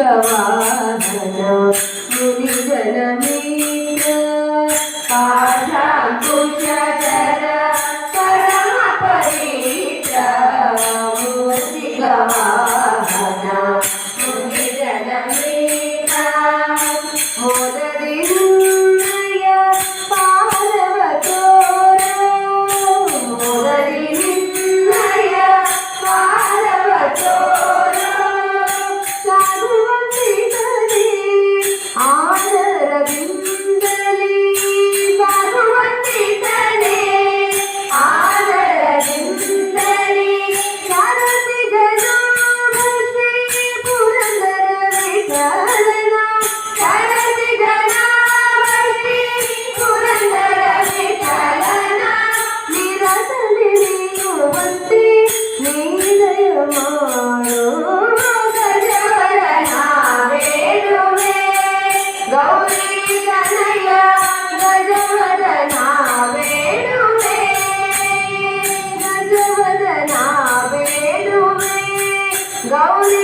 ಮೂಷಿಕವಾಹನ ಮುನಿಜನ ಮಿತ್ರ ಪಾಶಾಂಕುಶಧರ ಪರಮ ಪವಿತ್ರ ಮೂಷಿಕವಾಹನ ಮುನಿಜನ ಮಿತ್ರ ಮೋದರಿನ್ನಯ ಪಾರವ ತೋರ ಮೋದರಿನ್ನಯ ಪಾರವ ತೋರ ಸಾಧುವಂತಿತನೇ ಆದರದಿಂದಲೇ ಸಾಧುವಂತಿತನೇ ಆದರದಿಂದಲೇ ಸಾರಥಿಗನ ಭಕ್ತಿ ಪುರಂದರ ವಿಠಲನ ಸಾರಥಿಗನ ಭಕ್ತಿ ಪುರಂದರ ವಿಠಲನ ನಿರತನೆ ನೀಯುವಂತೆ ನೀದಯ ಮಾಡೋ ಗಜವದನ ಬೇಡುವೆ ಗೌರಿ ತನಯ ಗಜವದನ ಬೇಡುವೆ ಗಜವದನ ಬೇಡುವೆ ಗೌರಿ